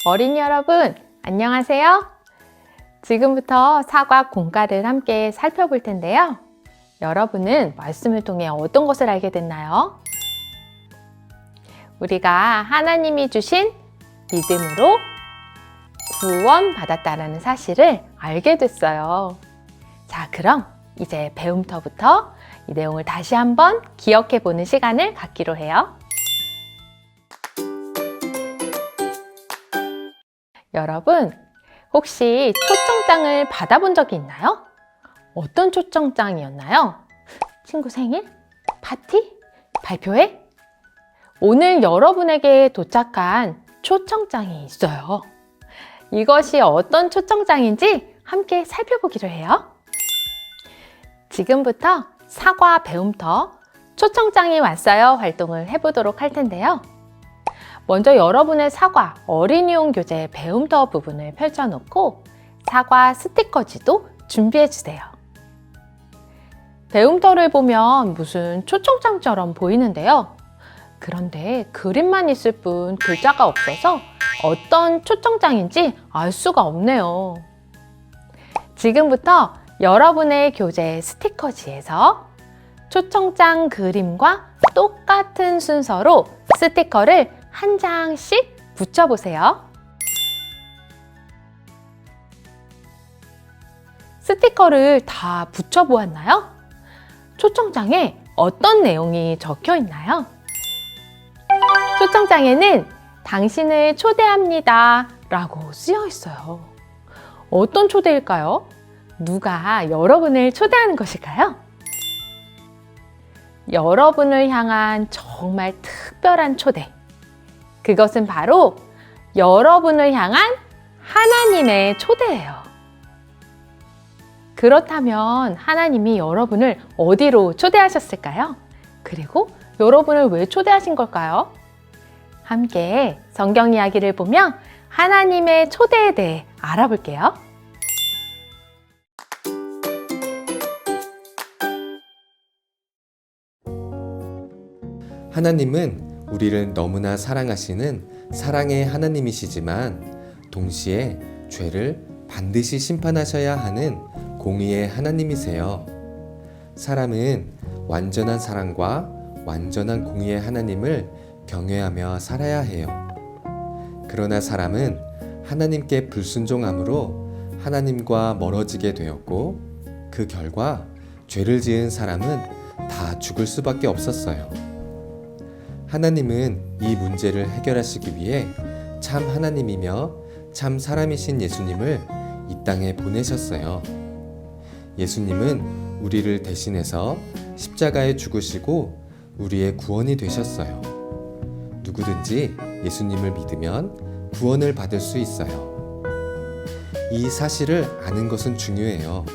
어린이 여러분, 안녕하세요. 지금부터 사과 공과를 함께 살펴볼 텐데요. 여러분은 말씀을 통해 어떤 것을 알게 됐나요? 우리가 하나님이 주신 믿음으로 구원받았다는 사실을 알게 됐어요. 자, 그럼 이제 배움터부터 이 내용을 다시 한번 기억해 보는 시간을 갖기로 해요. 여러분, 혹시 초청장을 받아본 적이 있나요? 어떤 초청장이었나요? 친구 생일? 파티? 발표회? 오늘 여러분에게 도착한 초청장이 있어요. 이것이 어떤 초청장인지 함께 살펴보기로 해요. 지금부터 사과 배움터 초청장이 왔어요 활동을 해보도록 할 텐데요. 먼저 여러분의 사과 어린이용 교재 배움터 부분을 펼쳐놓고 사과 스티커지도 준비해주세요. 배움터를 보면 무슨 초청장처럼 보이는데요. 그런데 그림만 있을 뿐 글자가 없어서 어떤 초청장인지 알 수가 없네요. 지금부터 여러분의 교재 스티커지에서 초청장 그림과 똑같은 순서로 스티커를 한 장씩 붙여보세요. 스티커를 다 붙여보았나요? 초청장에 어떤 내용이 적혀 있나요? 초청장에는 당신을 초대합니다 라고 쓰여 있어요. 어떤 초대일까요? 누가 여러분을 초대하는 것일까요? 여러분을 향한 정말 특별한 초대. 그것은 바로 여러분을 향한 하나님의 초대예요. 그렇다면 하나님이 여러분을 어디로 초대하셨을까요? 그리고 여러분을 왜 초대하신 걸까요? 함께 성경 이야기를 보며 하나님의 초대에 대해 알아볼게요. 하나님은 우리를 너무나 사랑하시는 사랑의 하나님이시지만 동시에 죄를 반드시 심판하셔야 하는 공의의 하나님이세요. 사람은 완전한 사랑과 완전한 공의의 하나님을 경외하며 살아야 해요. 그러나 사람은 하나님께 불순종함으로 하나님과 멀어지게 되었고 그 결과 죄를 지은 사람은 다 죽을 수밖에 없었어요. 하나님은 이 문제를 해결하시기 위해 참 하나님이며 참 사람이신 예수님을 이 땅에 보내셨어요. 예수님은 우리를 대신해서 십자가에 죽으시고 우리의 구원이 되셨어요. 누구든지 예수님을 믿으면 구원을 받을 수 있어요. 이 사실을 아는 것은 중요해요.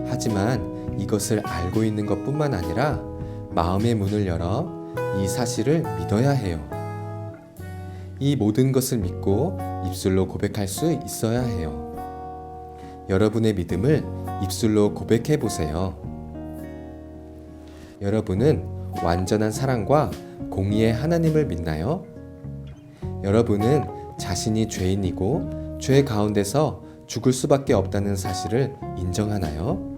하지만 이것을 알고 있는 것뿐만 아니라 마음의 문을 열어 이 사실을 믿어야 해요. 이 모든 것을 믿고 입술로 고백할 수 있어야 해요. 여러분의 믿음을 입술로 고백해 보세요. 여러분은 완전한 사랑과 공의의 하나님을 믿나요? 여러분은 자신이 죄인이고 죄 가운데서 죽을 수밖에 없다는 사실을 인정하나요?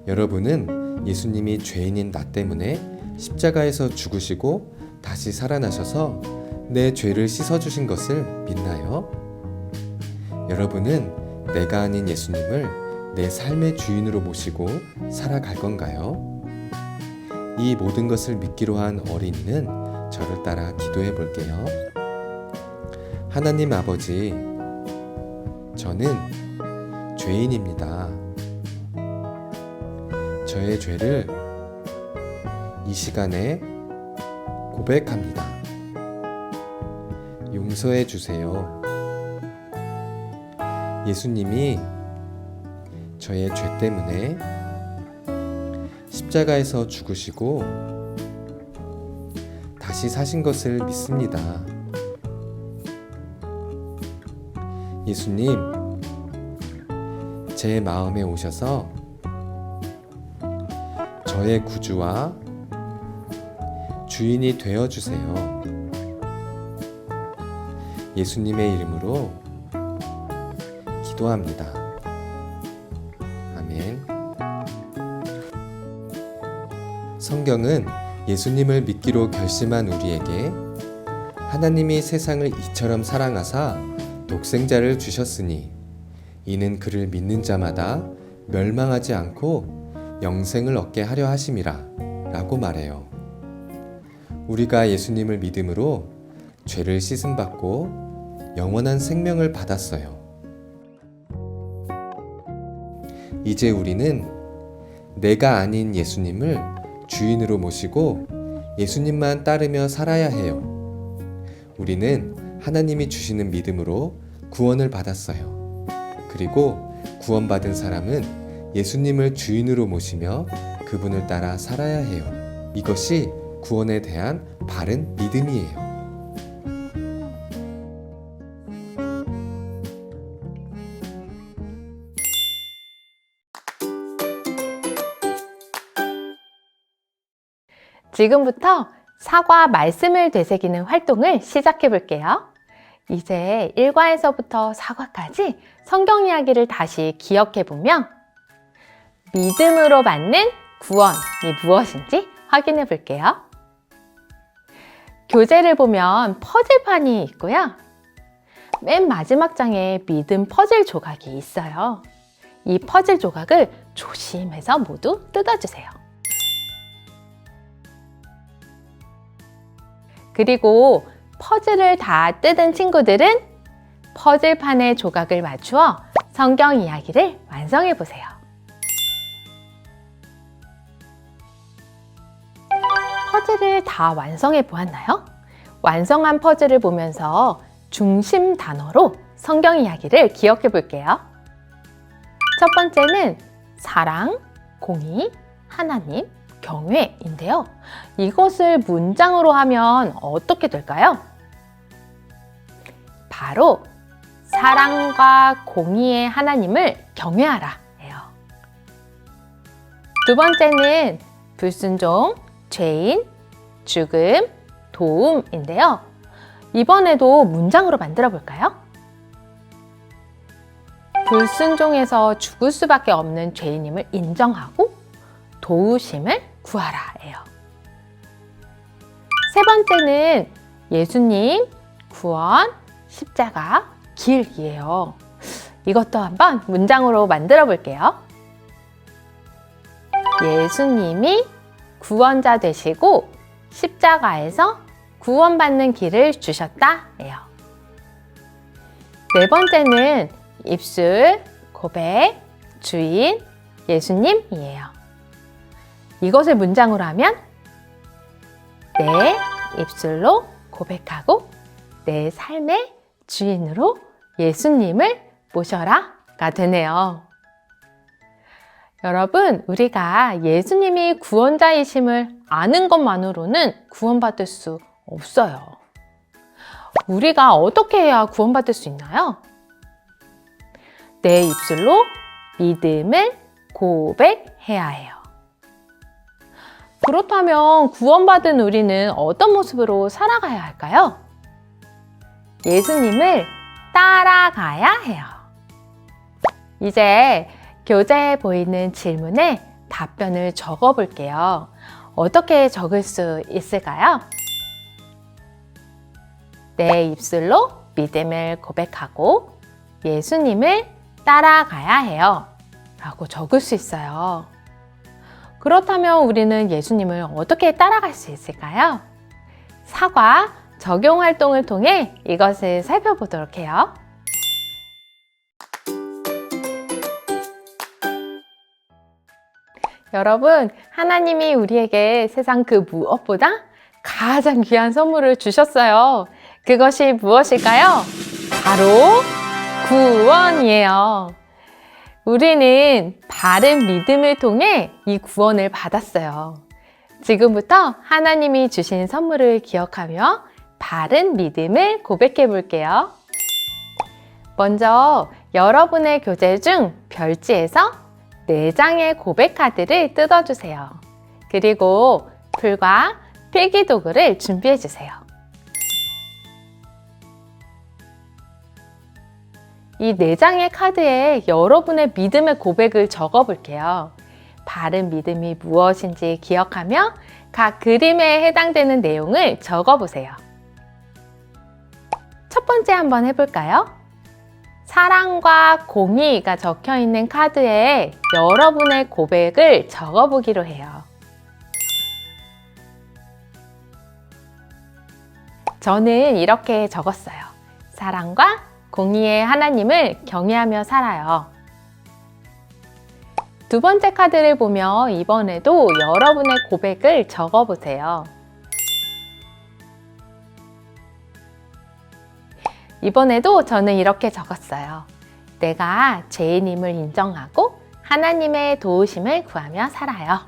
여러분은 예수님이 죄인인 나 때문에 십자가에서 죽으시고 다시 살아나셔서 내 죄를 씻어주신 것을 믿나요? 여러분은 내가 아닌 예수님을 내 삶의 주인으로 모시고 살아갈 건가요? 이 모든 것을 믿기로 한 어린이는 저를 따라 기도해 볼게요. 하나님 아버지, 저는 죄인입니다. 저의 죄를 이 시간에 고백합니다. 용서해 주세요. 예수님이 저의 죄 때문에 십자가에서 죽으시고 다시 사신 것을 믿습니다. 예수님, 제 마음에 오셔서 저의 구주와 주인이 되어주세요. 예수님의 이름으로 기도합니다. 아멘. 성경은 예수님을 믿기로 결심한 우리에게 하나님이 세상을 이처럼 사랑하사 독생자를 주셨으니 이는 그를 믿는 자마다 멸망하지 않고 영생을 얻게 하려 하심이라 라고 말해요. 우리가 예수님을 믿음으로 죄를 씻음받고 영원한 생명을 받았어요. 이제 우리는 내가 아닌 예수님을 주인으로 모시고 예수님만 따르며 살아야 해요. 우리는 하나님이 주시는 믿음으로 구원을 받았어요. 그리고 구원받은 사람은 예수님을 주인으로 모시며 그분을 따라 살아야 해요. 이것이 구원에 대한 바른 믿음이에요. 지금부터 사과 말씀을 되새기는 활동을 시작해 볼게요. 이제 1과에서부터 사과까지 성경 이야기를 다시 기억해 보며 믿음으로 받는 구원이 무엇인지 확인해 볼게요. 교재를 보면 퍼즐판이 있고요. 맨 마지막 장에 믿음 퍼즐 조각이 있어요. 이 퍼즐 조각을 조심해서 모두 뜯어주세요. 그리고 퍼즐을 다 뜯은 친구들은 퍼즐판의 조각을 맞추어 성경 이야기를 완성해 보세요. 퍼즐을 다 완성해 보았나요? 완성한 퍼즐을 보면서 중심 단어로 성경 이야기를 기억해 볼게요. 첫 번째는 사랑, 공의, 하나님, 경외인데요. 이것을 문장으로 하면 어떻게 될까요? 바로 사랑과 공의의 하나님을 경외하라 예요. 두 번째는 불순종, 죄인, 죽음, 도움인데요. 이번에도 문장으로 만들어 볼까요? 불순종해서 죽을 수밖에 없는 죄인임을 인정하고 도우심을 구하라 예요. 세 번째는 예수님, 구원, 십자가, 길이에요. 이것도 한번 문장으로 만들어 볼게요. 예수님이 구원자 되시고 십자가에서 구원받는 길을 주셨다 예요. 네 번째는 입술, 고백, 주인, 예수님이에요. 이것을 문장으로 하면 내 입술로 고백하고 내 삶의 주인으로 예수님을 모셔라가 되네요. 여러분, 우리가 예수님이 구원자이심을 아는 것만으로는 구원받을 수 없어요. 우리가 어떻게 해야 구원받을 수 있나요? 내 입술로 믿음을 고백해야 해요. 그렇다면 구원받은 우리는 어떤 모습으로 살아가야 할까요? 예수님을 따라가야 해요. 이제 교재에 보이는 질문에 답변을 적어 볼게요. 어떻게 적을 수 있을까요? 내 입술로 믿음을 고백하고 예수님을 따라가야 해요. 라고 적을 수 있어요. 그렇다면 우리는 예수님을 어떻게 따라갈 수 있을까요? 사과 적용 활동을 통해 이것을 살펴보도록 해요. 여러분, 하나님이 우리에게 세상 그 무엇보다 가장 귀한 선물을 주셨어요. 그것이 무엇일까요? 바로 구원이에요. 우리는 바른 믿음을 통해 이 구원을 받았어요. 지금부터 하나님이 주신 선물을 기억하며 바른 믿음을 고백해 볼게요. 먼저 여러분의 교재 중 별지에서 4장의 고백 카드를 뜯어주세요. 그리고 풀과 필기도구를 준비해 주세요. 이 4장의 카드에 여러분의 믿음의 고백을 적어 볼게요. 바른 믿음이 무엇인지 기억하며 각 그림에 해당되는 내용을 적어 보세요. 첫 번째 한번 해볼까요? 사랑과 공의가 적혀 있는 카드에 여러분의 고백을 적어 보기로 해요. 저는 이렇게 적었어요. 사랑과 공의의 하나님을 경외하며 살아요. 두 번째 카드를 보며 이번에도 여러분의 고백을 적어 보세요. 이번에도 저는 이렇게 적었어요. 내가 죄인임을 인정하고 하나님의 도우심을 구하며 살아요.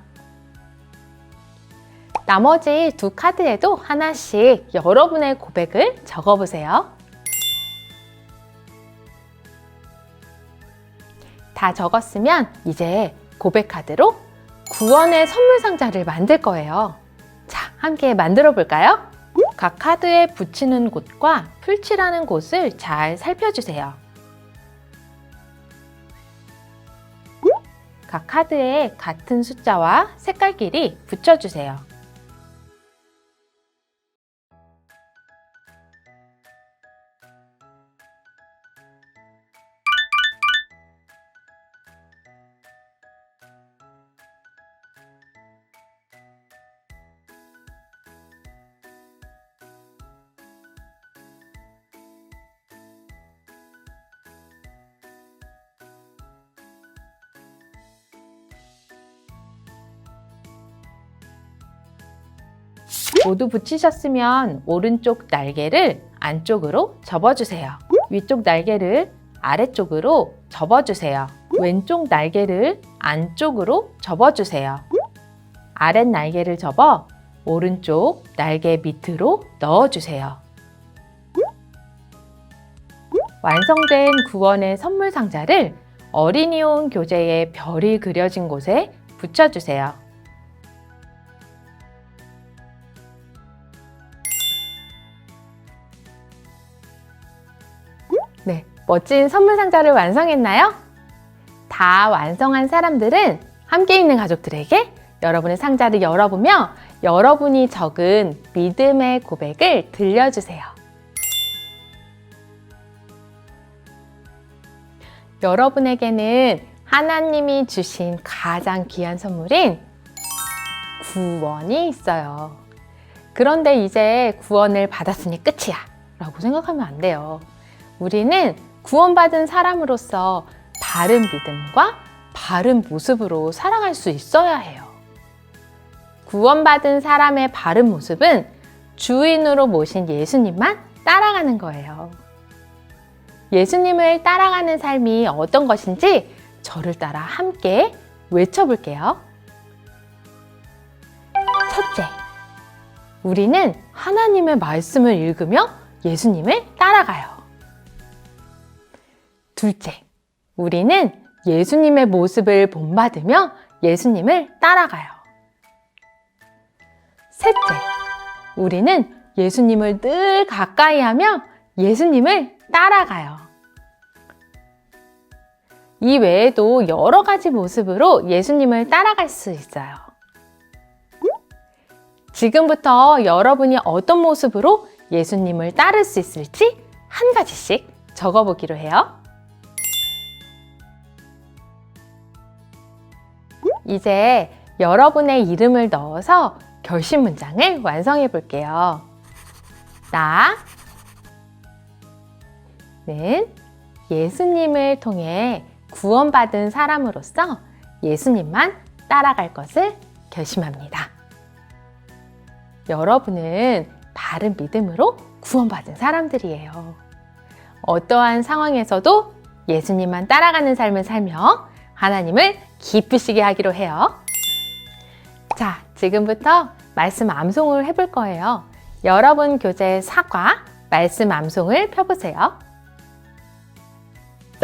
나머지 두 카드에도 하나씩 여러분의 고백을 적어 보세요. 다 적었으면 이제 고백 카드로 구원의 선물 상자를 만들 거예요. 자, 함께 만들어 볼까요? 각 카드에 붙이는 곳과 풀칠하는 곳을 잘 살펴주세요. 각 카드에 같은 숫자와 색깔끼리 붙여주세요. 모두 붙이셨으면 오른쪽 날개를 안쪽으로 접어주세요. 위쪽 날개를 아래쪽으로 접어주세요. 왼쪽 날개를 안쪽으로 접어주세요. 아랫 날개를 접어 오른쪽 날개 밑으로 넣어주세요. 완성된 구원의 선물 상자를 어린이용 교재에 별이 그려진 곳에 붙여주세요. 네, 멋진 선물 상자를 완성했나요? 다 완성한 사람들은 함께 있는 가족들에게 여러분의 상자를 열어보며 여러분이 적은 믿음의 고백을 들려주세요. 여러분에게는 하나님이 주신 가장 귀한 선물인 구원이 있어요. 그런데 이제 구원을 받았으니 끝이야 라고 생각하면 안 돼요. 우리는 구원받은 사람으로서 바른 믿음과 바른 모습으로 살아갈 수 있어야 해요. 구원받은 사람의 바른 모습은 주인으로 모신 예수님만 따라가는 거예요. 예수님을 따라가는 삶이 어떤 것인지 저를 따라 함께 외쳐볼게요. 첫째, 우리는 하나님의 말씀을 읽으며 예수님을 따라가요. 둘째, 우리는 예수님의 모습을 본받으며 예수님을 따라가요. 셋째, 우리는 예수님을 늘 가까이 하며 예수님을 따라가요. 이 외에도 여러 가지 모습으로 예수님을 따라갈 수 있어요. 지금부터 여러분이 어떤 모습으로 예수님을 따를 수 있을지 한 가지씩 적어보기로 해요. 이제 여러분의 이름을 넣어서 결심 문장을 완성해 볼게요. 나는 예수님을 통해 구원받은 사람으로서 예수님만 따라갈 것을 결심합니다. 여러분은 바른 믿음으로 구원받은 사람들이에요. 어떠한 상황에서도 예수님만 따라가는 삶을 살며 하나님을 기쁘시게 하기로 해요. 자, 지금부터 말씀 암송을 해볼 거예요. 여러분 교재 사과 말씀 암송을 펴보세요.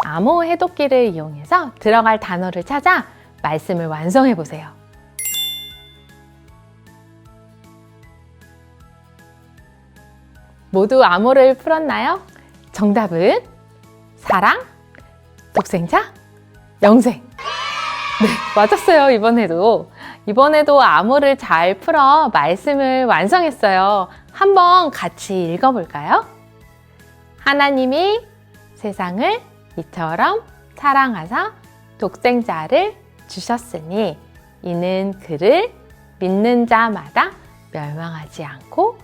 암호 해독기를 이용해서 들어갈 단어를 찾아 말씀을 완성해 보세요. 모두 암호를 풀었나요? 정답은 사랑, 독생자? 영생. 네, 맞았어요. 이번에도 암호를 잘 풀어 말씀을 완성했어요. 한번 같이 읽어볼까요? 하나님이 세상을 이처럼 사랑하사 독생자를 주셨으니 이는 그를 믿는 자마다 멸망하지 않고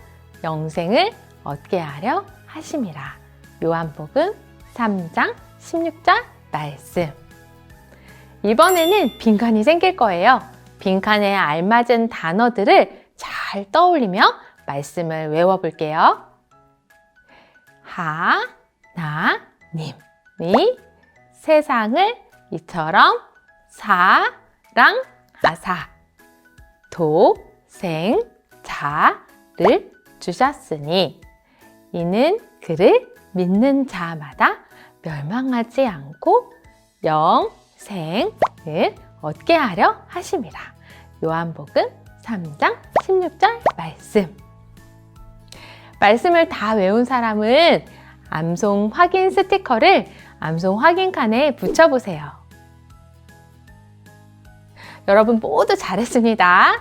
영생을 얻게 하려 하심이라. 요한복음 3장 16절 말씀. 이번에는 빈칸이 생길 거예요. 빈칸에 알맞은 단어들을 잘 떠올리며 말씀을 외워볼게요. 하나님이 세상을 이처럼 사랑하사 독생자를 주셨으니 이는 그를 믿는 자마다 멸망하지 않고 영생을 얻게 하려 하심이라. 요한복음 3장 16절 말씀을 다 외운 사람은 암송 확인 스티커를 암송 확인칸에 붙여보세요. 여러분 모두 잘했습니다.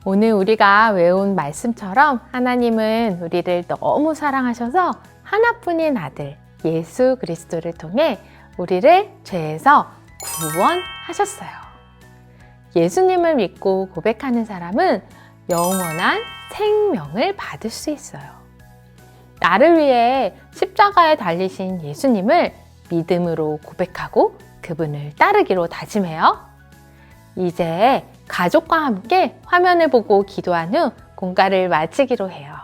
오늘 우리가 외운 말씀처럼 하나님은 우리를 너무 사랑하셔서 하나뿐인 아들 예수 그리스도를 통해 우리를 죄에서 구원하셨어요. 예수님을 믿고 고백하는 사람은 영원한 생명을 받을 수 있어요. 나를 위해 십자가에 달리신 예수님을 믿음으로 고백하고 그분을 따르기로 다짐해요. 이제 가족과 함께 화면을 보고 기도한 후 공가를 마치기로 해요.